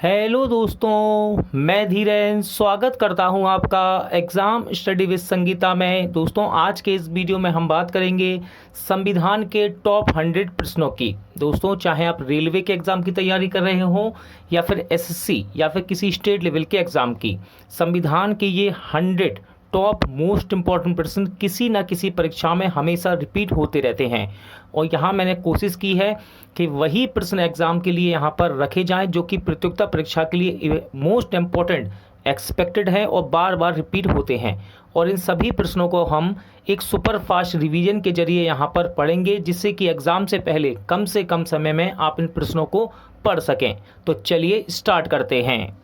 Hello दोस्तों, मैं धीरेन स्वागत करता हूं आपका एग्ज़ाम स्टडी विद संगीता में। दोस्तों, आज के इस वीडियो में हम बात करेंगे संविधान के टॉप 100 प्रश्नों की। दोस्तों, चाहे आप रेलवे के एग्ज़ाम की तैयारी कर रहे हो या फिर एसएससी या फिर किसी स्टेट लेवल के एग्ज़ाम की, संविधान के ये 100 टॉप मोस्ट इम्पॉर्टेंट प्रश्न किसी न किसी परीक्षा में हमेशा रिपीट होते रहते हैं। और यहाँ मैंने कोशिश की है कि वही प्रश्न एग्ज़ाम के लिए यहाँ पर रखे जाएं जो कि प्रतियोगिता परीक्षा के लिए मोस्ट इम्पॉर्टेंट एक्सपेक्टेड है और बार बार रिपीट होते हैं। और इन सभी प्रश्नों को हम एक सुपर फास्ट रिवीजन के जरिए यहाँ पर पढ़ेंगे, जिससे कि एग्ज़ाम से पहले कम से कम समय में आप इन प्रश्नों को पढ़ सकें। तो चलिए स्टार्ट करते हैं।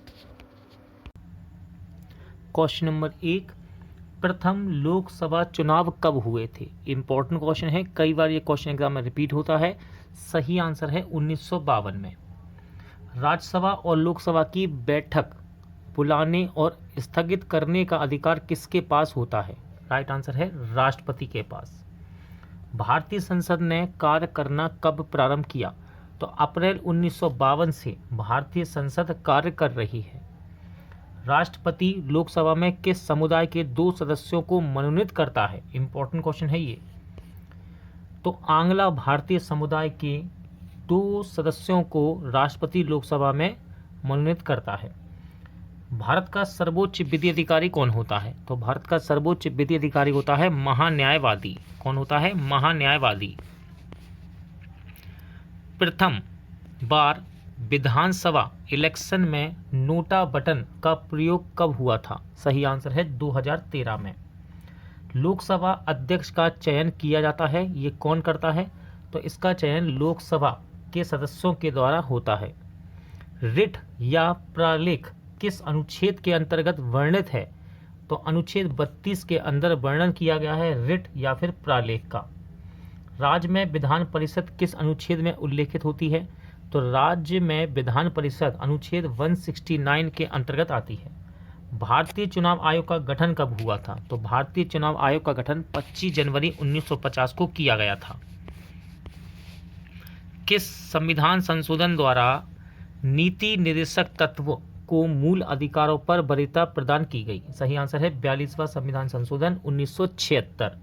क्वेश्चन नंबर 1, प्रथम लोकसभा चुनाव कब हुए थे? इम्पोर्टेंट क्वेश्चन है, कई बार ये क्वेश्चन एग्जाम में रिपीट होता है। सही आंसर है 1952 में। राज्यसभा और लोकसभा की बैठक बुलाने और स्थगित करने का अधिकार किसके पास होता है? राइट आंसर है राष्ट्रपति के पास। भारतीय संसद ने कार्य करना कब प्रारंभ किया? तो अप्रैल 1952 से भारतीय संसद कार्य कर रही है। राष्ट्रपति लोकसभा में किस समुदाय के 2 सदस्यों को मनोनीत करता है? इंपॉर्टेंट क्वेश्चन है ये। तो आंग्ला भारतीय समुदाय के 2 सदस्यों को राष्ट्रपति लोकसभा में मनोनीत करता है। भारत का सर्वोच्च विधि अधिकारी कौन होता है? तो भारत का सर्वोच्च विधि अधिकारी होता है महान्यायवादी। कौन होता है? महान्यायवादी। प्रथम बार विधानसभा इलेक्शन में नोटा बटन का प्रयोग कब हुआ था? सही आंसर है 2013 में। लोकसभा अध्यक्ष का चयन किया जाता है, ये कौन करता है? तो इसका चयन लोकसभा के सदस्यों के द्वारा होता है। रिट या प्रालेख किस अनुच्छेद के अंतर्गत वर्णित है? तो अनुच्छेद 32 के अंदर वर्णन किया गया है रिट या फिर प्रालेख का। राज्य में विधान परिषद किस अनुच्छेद में उल्लेखित होती है? तो राज्य में विधान परिषद अनुच्छेद 169 के अंतर्गत आती है। भारतीय चुनाव आयोग का गठन कब हुआ था? तो भारतीय चुनाव आयोग का गठन 25 जनवरी 1950 को किया गया था। किस संविधान संशोधन द्वारा नीति निर्देशक तत्वों को मूल अधिकारों पर वरीयता प्रदान की गई? सही आंसर है 42वां संविधान संशोधन 1976।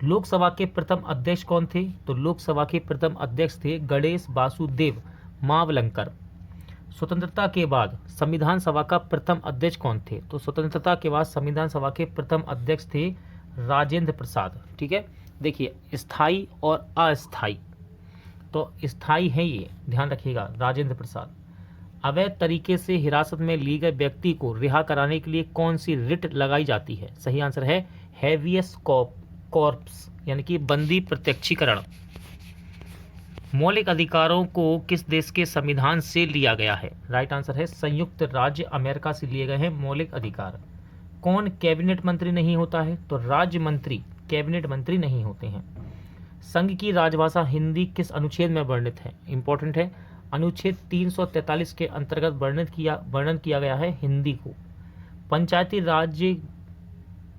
लोकसभा के प्रथम अध्यक्ष कौन थे? तो लोकसभा के प्रथम अध्यक्ष थे गणेश वासुदेव मावलंकर। स्वतंत्रता के बाद संविधान सभा का प्रथम अध्यक्ष कौन थे? तो स्वतंत्रता के बाद संविधान सभा के प्रथम अध्यक्ष थे राजेंद्र प्रसाद। ठीक है, देखिए स्थायी और अस्थायी, तो स्थायी है ये, ध्यान रखिएगा, राजेंद्र प्रसाद। अवैध तरीके से हिरासत में लिए गए व्यक्ति को रिहा कराने के लिए कौन सी रिट लगाई जाती है? सही आंसर है हैवियस कॉर्पस, यानी कि बंदी प्रत्यक्षीकरण। मौलिक अधिकारों को किस देश के संविधान से लिया गया है? राइट आंसर है संयुक्त राज्य अमेरिका से लिए गए हैं मौलिक अधिकार। कौन कैबिनेट मंत्री नहीं होता है? तो राज्य मंत्री कैबिनेट मंत्री नहीं होते हैं। संघ की राजभाषा हिंदी किस अनुच्छेद में वर्णित है? इंपॉर्टेंट है, अनुच्छेद 343 के अंतर्गत वर्णन किया गया है हिंदी को।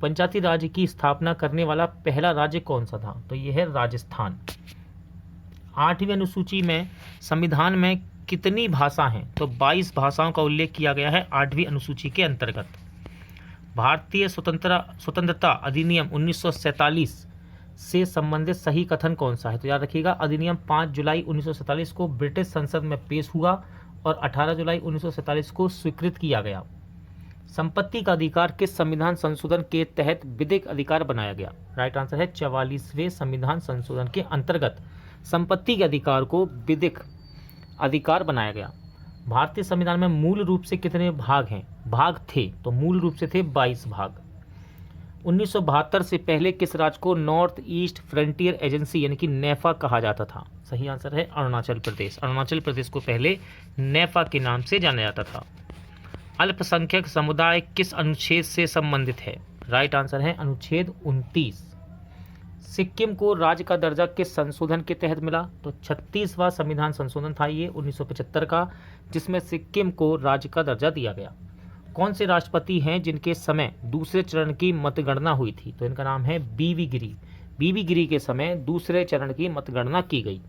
पंचायती राज्य की स्थापना करने वाला पहला राज्य कौन सा था? तो यह है राजस्थान। 8वीं अनुसूची में संविधान में कितनी भाषा हैं? तो 22 भाषाओं का उल्लेख किया गया है 8वीं अनुसूची के अंतर्गत। भारतीय स्वतंत्रता अधिनियम 1947 से संबंधित सही कथन कौन सा है? तो याद रखिएगा, अधिनियम 5 जुलाई 1947 को ब्रिटिश संसद में पेश हुआ और 18 जुलाई 1947 को स्वीकृत किया गया। संपत्ति का अधिकार किस संविधान संशोधन के तहत विधिक अधिकार बनाया गया? राइट आंसर है 44वें संविधान संशोधन के अंतर्गत संपत्ति के अधिकार को विधिक अधिकार बनाया गया। भारतीय संविधान में मूल रूप से कितने भाग थे? तो मूल रूप से थे 22 भाग। 1972 से पहले किस राज्य को नॉर्थ ईस्ट फ्रंटियर एजेंसी यानी कि नेफा कहा जाता था? सही आंसर है अरुणाचल प्रदेश। अरुणाचल प्रदेश को पहले नेफा के नाम से जाना जाता था। अल्पसंख्यक समुदाय किस अनुच्छेद से संबंधित है? राइट आंसर है अनुच्छेद 29। सिक्किम को राज्य का दर्जा किस संशोधन के तहत मिला? तो 36वां संविधान संशोधन था ये 1975 का, जिसमें सिक्किम को राज्य का दर्जा दिया गया। कौन से राष्ट्रपति हैं जिनके समय दूसरे चरण की मतगणना हुई थी? तो इनका नाम है बीवी गिरी। बीवी गिरी के समय दूसरे चरण की मतगणना की गई।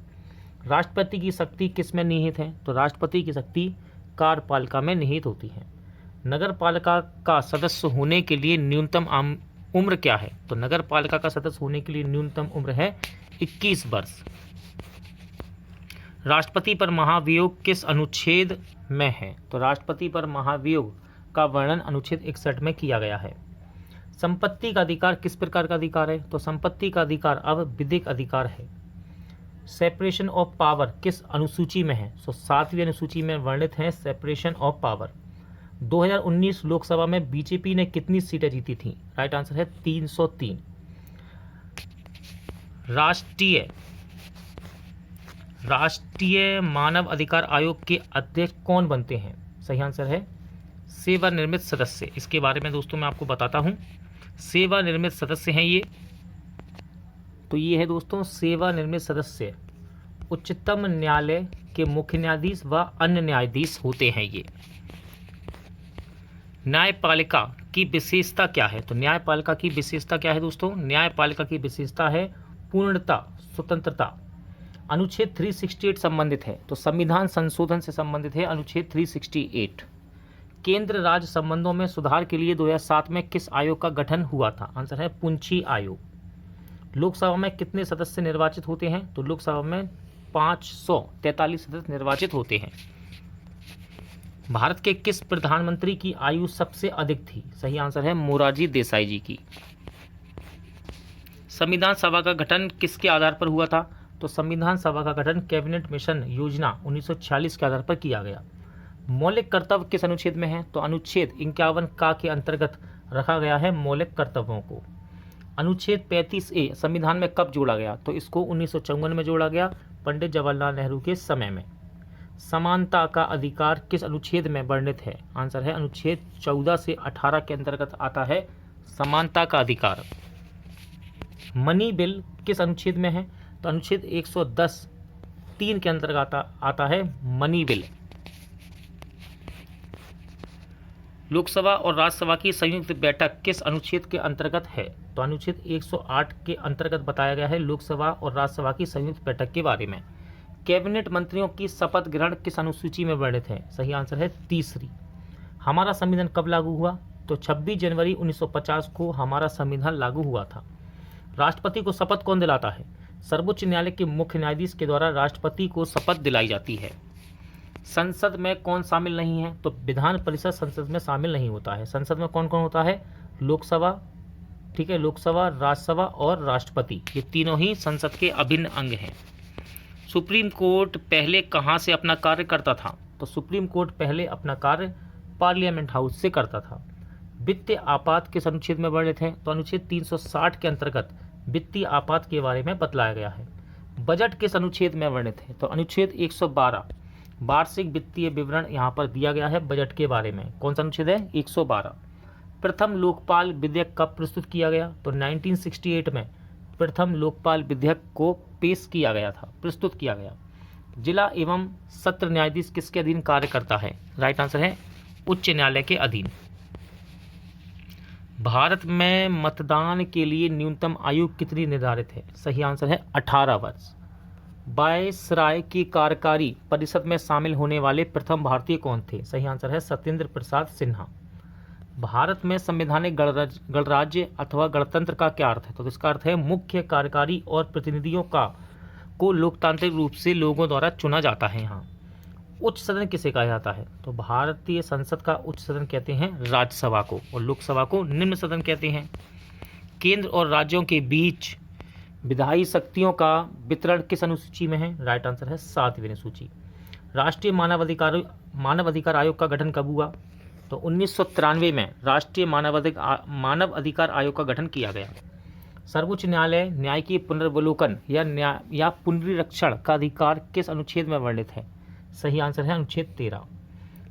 राष्ट्रपति की शक्ति किस में निहित है? तो राष्ट्रपति की शक्ति कार्यपालिका में निहित होती हैं। नगर पालिका का सदस्य होने के लिए न्यूनतम उम्र क्या है? तो नगर पालिका का सदस्य होने के लिए न्यूनतम उम्र है 21 वर्ष। राष्ट्रपति पर महाभियोग किस अनुच्छेद में है? तो राष्ट्रपति पर महाभियोग का वर्णन अनुच्छेद 61 में किया गया है। संपत्ति का अधिकार किस प्रकार का अधिकार है? तो संपत्ति का अधिकार अब विधिक अधिकार है। सेपरेशन ऑफ पावर किस अनुसूची में है? तो 7वीं अनुसूची में वर्णित है सेपरेशन ऑफ पावर। 2019 लोकसभा में बीजेपी ने कितनी सीटें जीती थी? राइट आंसर है 303। राष्ट्रीय मानव अधिकार आयोग के अध्यक्ष कौन बनते हैं? सही आंसर है सेवानिवृत्त सदस्य। इसके बारे में दोस्तों मैं आपको बताता हूं। सेवानिवृत्त सदस्य हैं ये, तो ये है दोस्तों सेवानिवृत्त सदस्य उच्चतम न्यायालय के मुख्य न्यायाधीश व अन्य न्यायाधीश होते हैं ये। न्यायपालिका की विशेषता क्या है? तो न्यायपालिका की विशेषता क्या है दोस्तों? न्यायपालिका की विशेषता है पूर्णता, स्वतंत्रता। अनुच्छेद 368 संबंधित है, तो संविधान संशोधन से संबंधित है अनुच्छेद 368। केंद्र राज्य संबंधों में सुधार के लिए 2007 में किस आयोग का गठन हुआ था? आंसर है पुंछी आयोग। लोकसभा में कितने सदस्य निर्वाचित होते हैं? तो लोकसभा में 543 सदस्य निर्वाचित होते हैं। भारत के किस प्रधानमंत्री की आयु सबसे अधिक थी? सही आंसर है मोरारजी देसाई जी की। संविधान सभा का गठन किसके आधार पर हुआ था? तो संविधान सभा का गठन कैबिनेट मिशन योजना 1946 के आधार पर किया गया। मौलिक कर्तव्य किस अनुच्छेद में है? तो अनुच्छेद 51 का के अंतर्गत रखा गया है मौलिक कर्तव्यों को। अनुच्छेद 35A संविधान में कब जोड़ा गया? तो इसको 1954 में जोड़ा गया, पंडित जवाहरलाल नेहरू के समय में। समानता का अधिकार किस अनुच्छेद में वर्णित है? आंसर है अनुच्छेद 14 से 18 के अंतर्गत आता है समानता का अधिकार। मनी बिल किस अनुच्छेद में है? तो अनुच्छेद 110(3) के अंतर्गत आता है मनी बिल। लोकसभा और राज्यसभा की संयुक्त बैठक किस अनुच्छेद के अंतर्गत है? तो अनुच्छेद 108 के अंतर्गत बताया गया है लोकसभा और राज्यसभा की संयुक्त बैठक के बारे में। कैबिनेट मंत्रियों की शपथ ग्रहण किस अनुसूची में वर्णित है? सही आंसर है 3री। हमारा संविधान कब लागू हुआ? तो 26 जनवरी 1950 को हमारा संविधान लागू हुआ था। राष्ट्रपति को शपथ कौन दिलाता है? सर्वोच्च न्यायालय के मुख्य न्यायाधीश के द्वारा राष्ट्रपति को शपथ दिलाई जाती है। संसद में कौन शामिल नहीं है? तो विधान परिषद संसद में शामिल नहीं होता है। संसद में कौन कौन होता है? लोकसभा, ठीक है, लोकसभा, राज्यसभा और राष्ट्रपति, ये तीनों ही संसद के अभिन्न अंग हैं। सुप्रीम कोर्ट पहले कहाँ से अपना कार्य करता था? तो सुप्रीम कोर्ट पहले अपना कार्य पार्लियामेंट हाउस से करता था। वित्तीय आपात किस अनुच्छेद में वर्णित है? तो अनुच्छेद 360 के अंतर्गत वित्तीय आपात के बारे में बतलाया गया है। बजट किस अनुच्छेद में वर्णित है? तो अनुच्छेद 112 वार्षिक वित्तीय विवरण यहाँ पर दिया गया है बजट के बारे में। कौन सा अनुच्छेद है? 112। प्रथम लोकपाल विधेयक कब प्रस्तुत किया गया? तो 1968 में प्रथम लोकपाल विधेयक को पेश किया गया था, प्रस्तुत किया गया। जिला एवं सत्र न्यायाधीश किसके अधीन कार्य करता है? राइट आंसर है उच्च न्यायालय के अधीन। भारत में मतदान के लिए न्यूनतम आयु कितनी निर्धारित है? सही आंसर है 18 वर्ष। वायसराय की कार्यकारी परिषद में शामिल होने वाले प्रथम भारतीय कौन थे? सही आंसर है सत्येंद्र प्रसाद सिन्हा। भारत में संवैधानिक गणराज्य अथवा गणतंत्र का क्या अर्थ है? तो इसका अर्थ है मुख्य कार्यकारी और प्रतिनिधियों को लोकतांत्रिक रूप से लोगों द्वारा चुना जाता है। यहाँ उच्च सदन किसे कहा जाता है? तो भारतीय संसद का उच्च सदन कहते हैं राज्यसभा को, और लोकसभा को निम्न सदन कहते हैं। केंद्र और राज्यों के बीच विधायी शक्तियों का वितरण किस अनुसूची में है? राइट आंसर है 7वीं अनुसूची। राष्ट्रीय मानव अधिकार आयोग का गठन कब हुआ? तो 1993 में राष्ट्रीय मानव अधिकार आयोग का गठन किया गया। सर्वोच्च न्यायालय न्याय की पुनर्वलोकन या पुनरीक्षण का अधिकार किस अनुच्छेद में वर्णित है? सही आंसर है अनुच्छेद 13।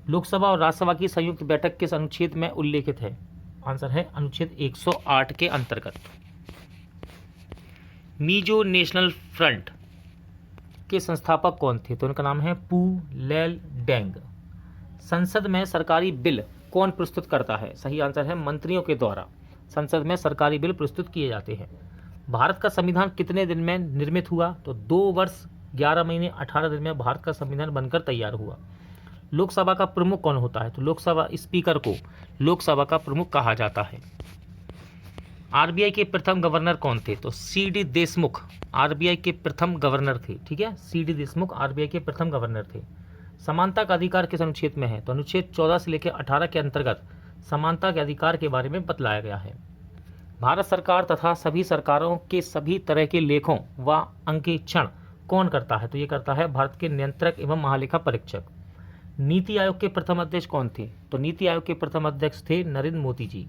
लोकसभा और राज्यसभा की संयुक्त बैठक किस अनुच्छेद में उल्लेखित है? आंसर है अनुच्छेद 108 के अंतर्गत। मिजो नेशनल फ्रंट के संस्थापक कौन थे? तो उनका नाम है पू लैल डेंग। संसद में सरकारी बिल कौन प्रस्तुत करता है? सही आंसर है मंत्रियों के द्वारा संसद में सरकारी बिल प्रस्तुत किए जाते हैं। भारत का संविधान कितने दिन में निर्मित हुआ? तो 2 वर्ष 11 महीने 18 दिन में भारत का संविधान बनकर तैयार हुआ। लोकसभा का प्रमुख कौन होता है? तो लोकसभा स्पीकर को लोकसभा का प्रमुख कहा जाता है। आरबीआई के प्रथम गवर्नर कौन थे? तो सीडी देशमुख आरबीआई के प्रथम गवर्नर थे। ठीक है, सीडी देशमुख आरबीआई के प्रथम गवर्नर थे। समानता का अधिकार किस अनुच्छेद में है? तो अनुच्छेद 14 से लेकर 18 के अंतर्गत समानता के अधिकार के बारे में बतलाया गया है। भारत सरकार तथा सभी सरकारों के सभी तरह के लेखों व अंकेक्षण कौन करता है? तो ये करता है भारत के नियंत्रक एवं महालेखा परीक्षक। नीति आयोग के प्रथम अध्यक्ष कौन थे? तो नीति आयोग के प्रथम अध्यक्ष थे नरेंद्र मोदी जी।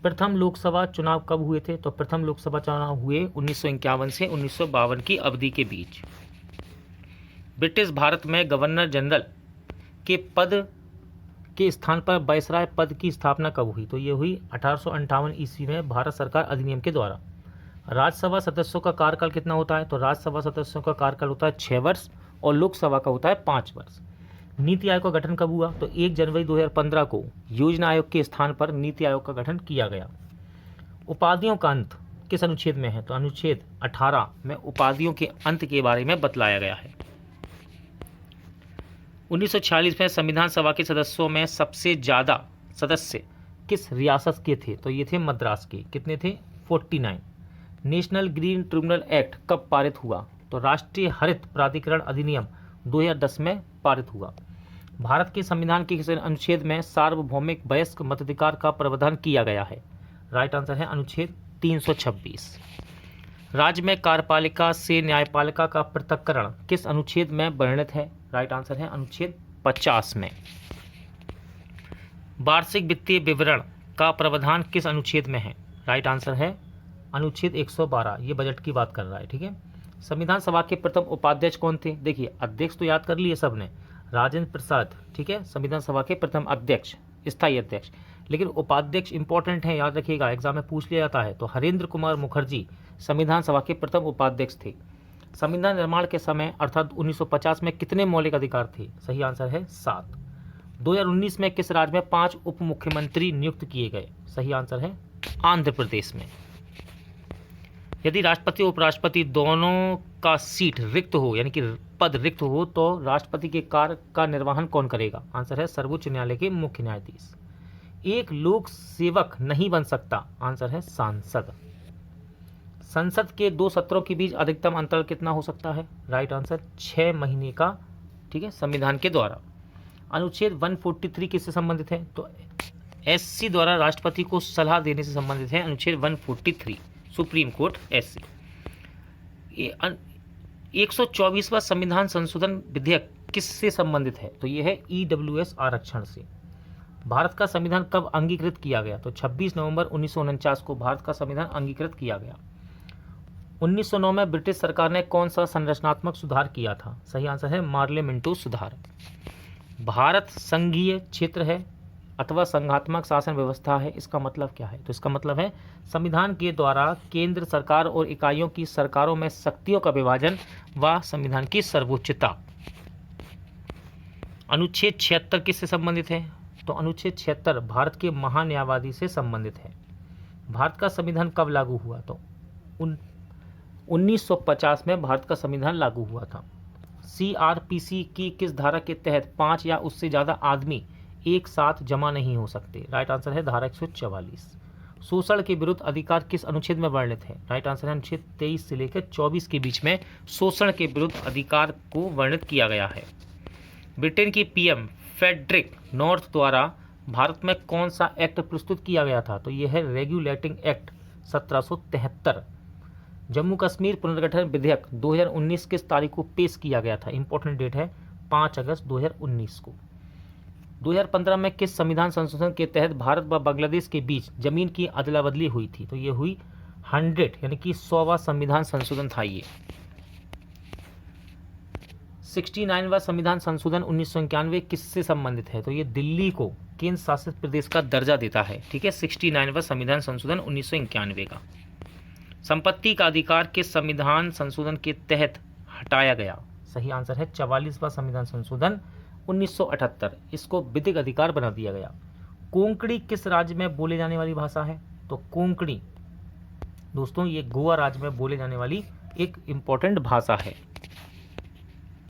प्रथम लोकसभा चुनाव कब हुए थे? तो प्रथम लोकसभा चुनाव हुए 1951 से 1952 की अवधि के बीच। ब्रिटिश भारत में गवर्नर जनरल के पद के स्थान पर वायसराय पद की स्थापना कब हुई? तो ये हुई 1858 ईस्वी में भारत सरकार अधिनियम के द्वारा। राज्यसभा सदस्यों का कार्यकाल कितना होता है? तो राज्यसभा सदस्यों का कार्यकाल होता है 6 वर्ष और लोकसभा का होता है 5 वर्ष। नीति आयोग का गठन कब हुआ? तो 1 जनवरी 2015 को योजना आयोग के स्थान पर नीति आयोग का गठन किया गया। उपाधियों का अंत किस अनुच्छेद में है? तो अनुच्छेद 18 में उपाधियों के अंत के बारे में बतलाया गया है। 1946 में संविधान सभा के सदस्यों में सबसे ज़्यादा सदस्य किस रियासत के थे? तो ये थे मद्रास के। कितने थे? 49। नेशनल ग्रीन ट्रिब्यूनल एक्ट कब पारित हुआ? तो राष्ट्रीय हरित प्राधिकरण अधिनियम 2010 में पारित हुआ। भारत के संविधान के किस अनुच्छेद में सार्वभौमिक वयस्क मताधिकार का प्रावधान किया गया है? राइट आंसर है अनुच्छेद 326। राज्य में कार्यपालिका से न्यायपालिका का पृथक्करण किस अनुच्छेद में वर्णित है? राइट आंसर है अनुच्छेद 50 में। वार्षिक वित्तीय विवरण का प्रावधान किस अनुच्छेद में है? राइट आंसर है अनुच्छेद 112। ये बजट की बात कर रहा है। ठीक है, संविधान सभा के प्रथम उपाध्यक्ष कौन थे? देखिए, अध्यक्ष तो याद कर लिए सबने, राजेंद्र प्रसाद। ठीक है, संविधान सभा के प्रथम अध्यक्ष, स्थायी अध्यक्ष। लेकिन उपाध्यक्ष इंपॉर्टेंट है, याद रखिएगा, एग्जाम में पूछ लिया जाता है। तो हरेंद्र कुमार मुखर्जी संविधान सभा के प्रथम उपाध्यक्ष थे। संविधान निर्माण के समय अर्थात 1950 में कितने मौलिक अधिकार थे? सही आंसर है 7। 2019 में किस राज्य में 5 उप मुख्यमंत्री नियुक्त किए गए? सही आंसर है आंध्र प्रदेश में। यदि राष्ट्रपति और उपराष्ट्रपति दोनों का सीट रिक्त हो, यानी कि पद रिक्त हो, तो राष्ट्रपति के कार्य का निर्वहन कौन करेगा? आंसर है सर्वोच्च न्यायालय के मुख्य न्यायाधीश। एक लोक सेवक नहीं बन सकता? आंसर है सांसद। संसद के 2 सत्रों के बीच अधिकतम अंतराल कितना हो सकता है? राइट आंसर 6 महीने का। ठीक है, संविधान के द्वारा। अनुच्छेद 143 किससे संबंधित है? तो एससी द्वारा राष्ट्रपति को सलाह देने से संबंधित है। अनुच्छेद 143 सुप्रीम कोर्ट एससी। 124वां संविधान संशोधन विधेयक किससे संबंधित है? तो यह है ईडब्ल्यूएस आरक्षण से। भारत का संविधान कब अंगीकृत किया गया? तो 26 नवंबर 1949 को भारत का संविधान अंगीकृत किया गया। 1909 में ब्रिटिश सरकार ने कौन सा संरचनात्मक सुधार किया था? सही आंसर है मार्लियामेंटो सुधार। भारत संघीय क्षेत्र है अथवा संघात्मक शासन व्यवस्था है, इसका मतलब क्या है? तो इसका मतलब है संविधान के द्वारा केंद्र सरकार और इकाइयों की सरकारों में शक्तियों का विभाजन व संविधान की सर्वोच्चता। अनुच्छेद 76 किससे संबंधित है? तो अनुच्छेद 76 भारत के महान्यायवादी से संबंधित है। भारत का संविधान कब लागू हुआ? तो 1950 में भारत का संविधान लागू हुआ था। सीआरपीसी की किस धारा के तहत 5 या उससे ज़्यादा आदमी एक साथ जमा नहीं हो सकते? राइट आंसर है धारा 144। शोषण के विरुद्ध अधिकार किस अनुच्छेद में वर्णित है? राइट आंसर है अनुच्छेद 23 से लेकर 24 के बीच में शोषण के विरुद्ध अधिकार को वर्णित किया गया है। ब्रिटेन की पीएम फ्रेडरिक नॉर्थ द्वारा भारत में कौन सा एक्ट प्रस्तुत किया गया था? तो यह है रेगुलेटिंग एक्ट 1773। जम्मू कश्मीर पुनर्गठन विधेयक 2019 किस तारीख को पेश किया गया था? इंपॉर्टेंट डेट है 5 अगस्त 2019 को। 2015 में किस संविधान संशोधन के तहत भारत व बांग्लादेश के बीच जमीन की अदला बदली हुई थी? तो ये हुई 100 यानी कि 100वां संविधान संशोधन था ये। 69वां संविधान संशोधन 1991 किससे संबंधित है? तो ये दिल्ली को केंद्र शासित प्रदेश का दर्जा देता है। ठीक है, 69वां संविधान संशोधन 1991 का। संपत्ति का अधिकार किस संविधान संशोधन के तहत हटाया गया? सही आंसर है 44वां संविधान संशोधन 1978। इसको विधिक अधिकार बना दिया गया। कोंकणी किस राज्य में बोले जाने वाली भाषा है? तो कोंकणी दोस्तों ये गोवा राज्य में बोले जाने वाली एक इम्पॉर्टेंट भाषा है।